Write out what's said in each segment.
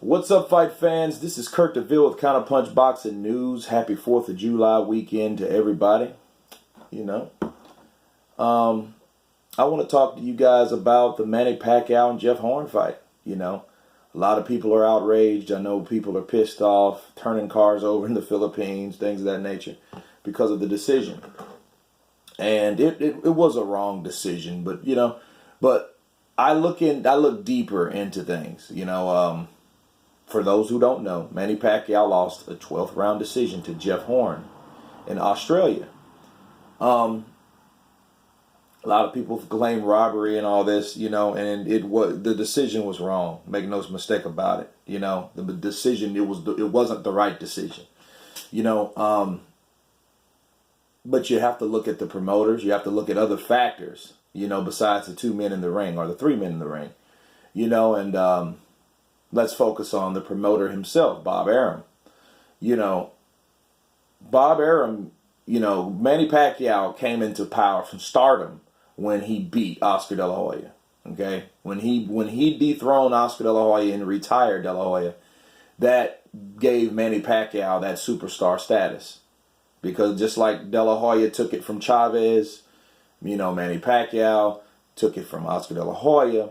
What's up, fight fans? This is Kirk DeVille with Counterpunch Boxing News. Happy 4th of July weekend to everybody. I want to talk to you guys about the Manny Pacquiao and Jeff Horn fight. A lot of people are outraged. I know people are pissed off, turning cars over in the Philippines, things of that nature, because of the decision. And it was a wrong decision, but I look deeper into things. For those who don't know, Manny Pacquiao lost a 12th round decision to Jeff Horn in Australia. A lot of people claim robbery and all this, and the decision was wrong. Make no mistake about it. The decision it wasn't the right decision. But you have to look at the promoters. You have to look at other factors. Besides the two men in the ring or the three men in the ring. And let's focus on the promoter himself, Bob Arum. Bob Arum, Manny Pacquiao came into power from stardom when he beat Oscar De La Hoya. Okay? When he dethroned Oscar De La Hoya and retired De La Hoya, that gave Manny Pacquiao that superstar status. Because just like De La Hoya took it from Chavez, Manny Pacquiao took it from Oscar De La Hoya.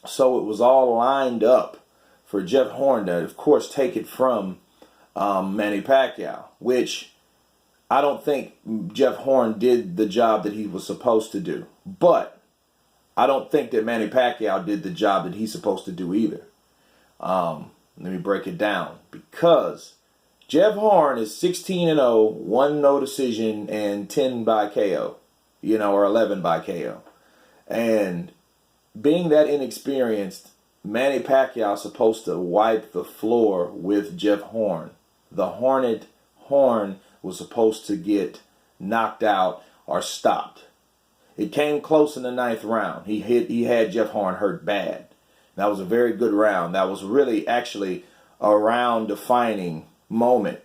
So it was all lined up for Jeff Horn to, of course, take it from Manny Pacquiao, which I don't think Jeff Horn did the job that he was supposed to do. But I don't think that Manny Pacquiao did the job that he's supposed to do either. Let me break it down. Because Jeff Horn is 16-0, 1 no decision, and 10 by KO, or 11 by KO. And being that inexperienced, Manny Pacquiao is supposed to wipe the floor with Jeff Horn. The Hornet Horn was supposed to get knocked out or stopped. It came close in the 9th round. He had Jeff Horn hurt bad. That was a very good round. That was really actually a round-defining moment,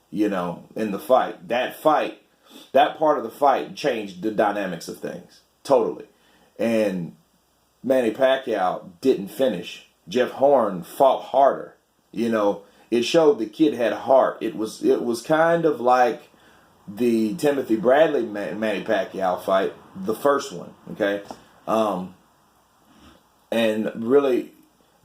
in the fight. That part of the fight changed the dynamics of things totally. And Manny Pacquiao didn't finish. Jeff Horn fought harder. It showed the kid had heart. It was kind of like the Timothy Bradley Manny Pacquiao fight, the first one. Okay, and really,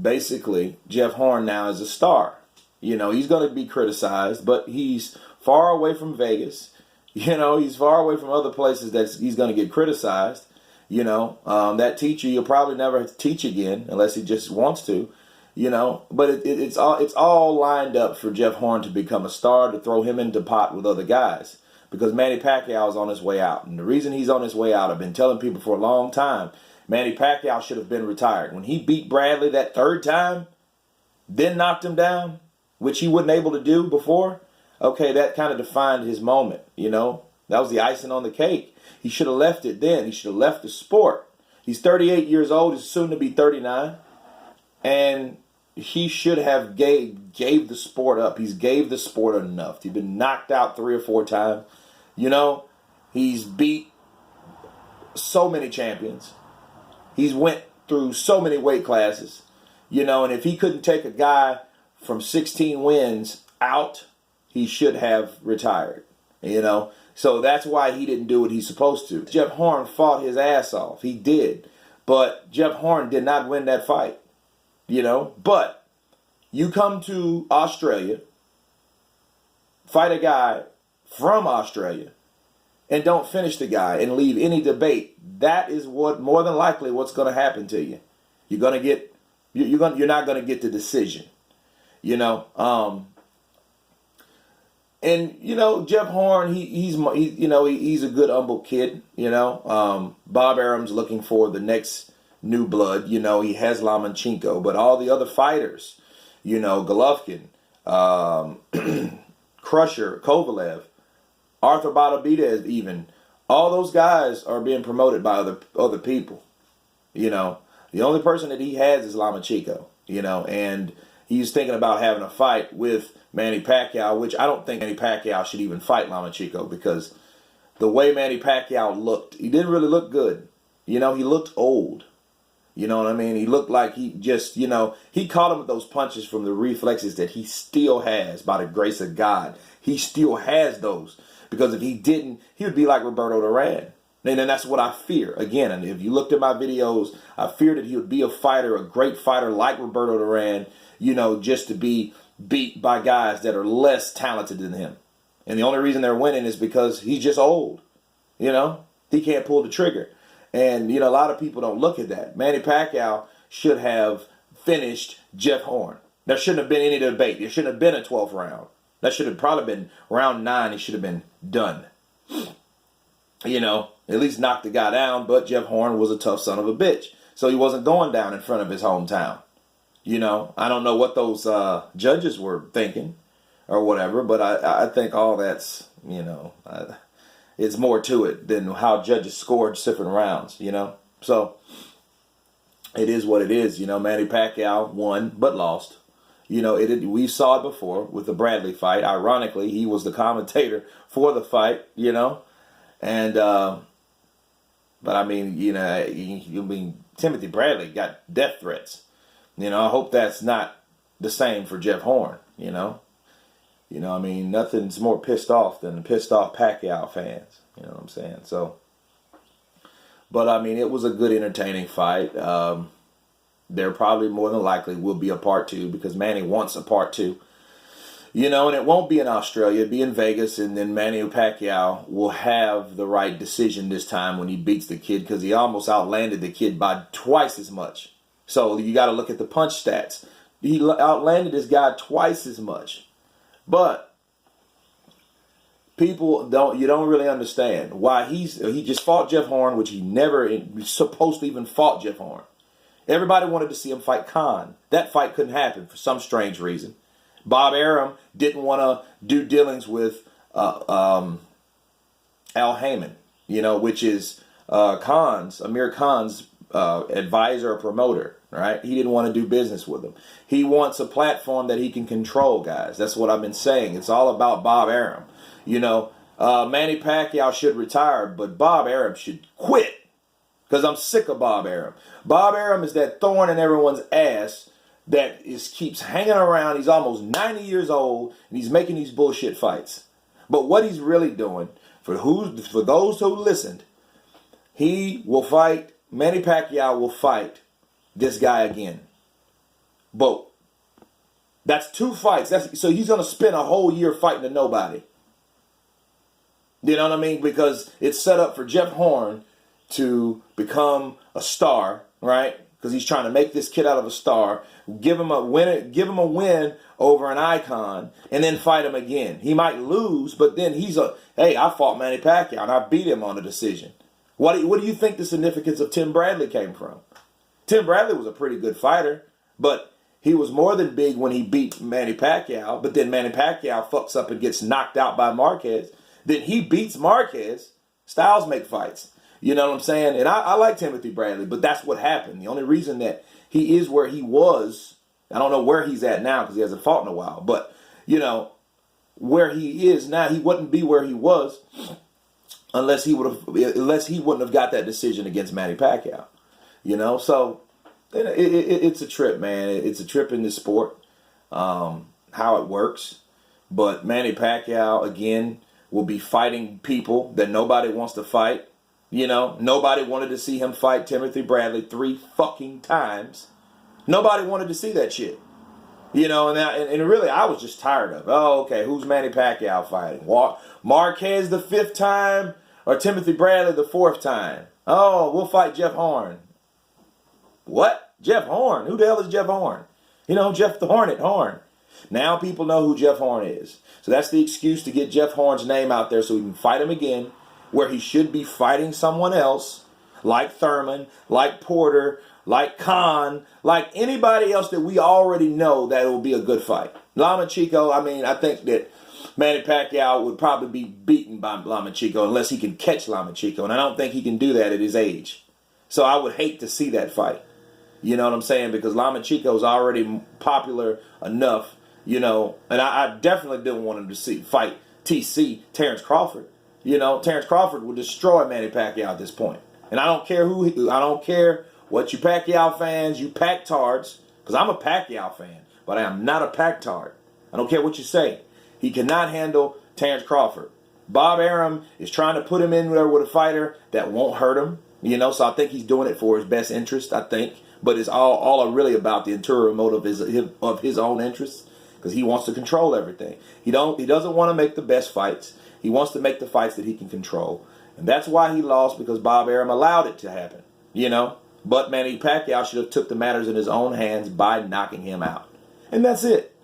basically, Jeff Horn now is a star. He's going to be criticized, but he's far away from Vegas. He's far away from other places that he's going to get criticized. That teacher you'll probably never teach again unless he just wants to, But it's all lined up for Jeff Horn to become a star, to throw him into pot with other guys, because Manny Pacquiao is on his way out, and the reason he's on his way out, I've been telling people for a long time, Manny Pacquiao should have been retired when he beat Bradley that 3rd time, then knocked him down, which he wasn't able to do before. Okay, that kind of defined his moment. That was the icing on the cake. He should have left it then. He should have left the sport. He's 38 years old. He's soon to be 39. And he should have gave the sport up. He's gave the sport enough. He's been knocked out 3 or 4 times. He's beat so many champions. He's went through so many weight classes. And if he couldn't take a guy from 16 wins out, he should have retired. So that's why he didn't do what he's supposed to. Jeff Horn fought his ass off. He did. But Jeff Horn did not win that fight. But you come to Australia, fight a guy from Australia, and don't finish the guy and leave any debate. That is what more than likely what's going to happen to you. You're not going to get the decision. And Jeff Horn, he's a good humble kid. Bob Arum's looking for the next new blood. He has Lomachenko, but all the other fighters, Golovkin, Crusher, Kovalev, Arthur Benavidez, even all those guys are being promoted by other people. The only person that he has is Lomachenko. And he's thinking about having a fight with Manny Pacquiao, which I don't think Manny Pacquiao should even fight Lomachenko, because the way Manny Pacquiao looked, he didn't really look good. He looked old. You know what I mean? He looked like he just, he caught him with those punches from the reflexes that he still has by the grace of God. He still has those. Because if he didn't, he would be like Roberto Duran. And then that's what I fear. Again, and if you looked at my videos, I fear that he would be a fighter, a great fighter like Roberto Duran, just to be beat by guys that are less talented than him. And the only reason they're winning is because he's just old. He can't pull the trigger. And, a lot of people don't look at that. Manny Pacquiao should have finished Jeff Horn. There shouldn't have been any debate. There shouldn't have been a 12th round. That should have probably been round 9. He should have been done. At least knocked the guy down. But Jeff Horn was a tough son of a bitch. So he wasn't going down in front of his hometown. I don't know what those judges were thinking or whatever. But I think all that's, it's more to it than how judges scored different rounds, So it is what it is. Manny Pacquiao won but lost. We saw it before with the Bradley fight. Ironically, he was the commentator for the fight, And, but I mean, Timothy Bradley got death threats. I hope that's not the same for Jeff Horn, nothing's more pissed off than the pissed off Pacquiao fans. You know what I'm saying? So, but I mean, it was a good, entertaining fight. There probably more than likely will be a part 2 because Manny wants a part 2. And it won't be in Australia. It'll be in Vegas, and then Manny Pacquiao will have the right decision this time when he beats the kid because he almost outlanded the kid by twice as much. So you got to look at the punch stats. He outlanded this guy twice as much. But people don't really understand why he just fought Jeff Horn, which he never supposed to even fought Jeff Horn. Everybody wanted to see him fight Khan. That fight couldn't happen for some strange reason. Bob Arum didn't want to do dealings with Al Heyman, which is Amir Khan's advisor or promoter. Right? He didn't want to do business with him. He wants a platform that he can control, guys. That's what I've been saying. It's all about Bob Arum. Manny Pacquiao should retire, but Bob Arum should quit because I'm sick of Bob Arum. Bob Arum is that thorn in everyone's ass that keeps hanging around. He's almost 90 years old, and he's making these bullshit fights. But what he's really doing, for those who listened, he will fight, Manny Pacquiao will fight this guy again. But that's 2 fights. So he's going to spend a whole year fighting to nobody. You know what I mean? Because it's set up for Jeff Horn to become a star, right? Because he's trying to make this kid out of a star, give him a win over an icon, and then fight him again. He might lose, but then I fought Manny Pacquiao and I beat him on a decision. What do you think the significance of Tim Bradley came from? Tim Bradley was a pretty good fighter, but he was more than big when he beat Manny Pacquiao. But then Manny Pacquiao fucks up and gets knocked out by Marquez. Then he beats Marquez. Styles make fights. You know what I'm saying? And I like Timothy Bradley, but that's what happened. The only reason that he is where he was, I don't know where he's at now because he hasn't fought in a while, but, where he is now, he wouldn't be where he was unless he wouldn't have got that decision against Manny Pacquiao. So it's a trip, man. It's a trip in this sport, how it works. But Manny Pacquiao, again, will be fighting people that nobody wants to fight. Nobody wanted to see him fight Timothy Bradley 3 fucking times. Nobody wanted to see that shit. And really, I was just tired of it. Oh, okay, who's Manny Pacquiao fighting? Marquez the 5th time or Timothy Bradley the 4th time? Oh, we'll fight Jeff Horn. What? Jeff Horn? Who the hell is Jeff Horn? Jeff the Hornet Horn. Now people know who Jeff Horn is. So that's the excuse to get Jeff Horn's name out there so we can fight him again, where he should be fighting someone else, like Thurman, like Porter, like Khan, like anybody else that we already know that it will be a good fight. Lomachenko, I think that Manny Pacquiao would probably be beaten by Lomachenko unless he can catch Lomachenko, and I don't think he can do that at his age. So I would hate to see that fight. You know what I'm saying? Because Lomachenko is already popular enough, and I definitely didn't want him to fight Terrence Crawford. Terrence Crawford would destroy Manny Pacquiao at this point. And I don't care what you Pacquiao fans, you Pac-tards, because I'm a Pacquiao fan, but I am not a Pac-tard. I don't care what you say. He cannot handle Terrence Crawford. Bob Arum is trying to put him in there with a fighter that won't hurt him, so I think he's doing it for his best interest, I think. But it's all really about the interior motive of his own interests, because he wants to control everything. He doesn't want to make the best fights. He wants to make the fights that he can control. And that's why he lost, because Bob Arum allowed it to happen, But Manny Pacquiao should have took the matters in his own hands by knocking him out. And that's it.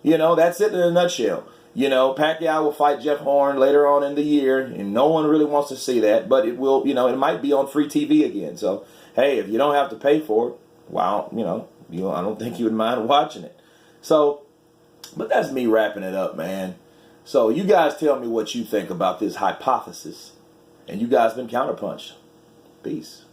That's it in a nutshell. Pacquiao will fight Jeff Horn later on in the year, and no one really wants to see that, but it will, it might be on free TV again. So, hey, if you don't have to pay for it, well, I don't think you would mind watching it. So, but that's me wrapping it up, man. So, you guys tell me what you think about this hypothesis. And you guys been counterpunched. Peace.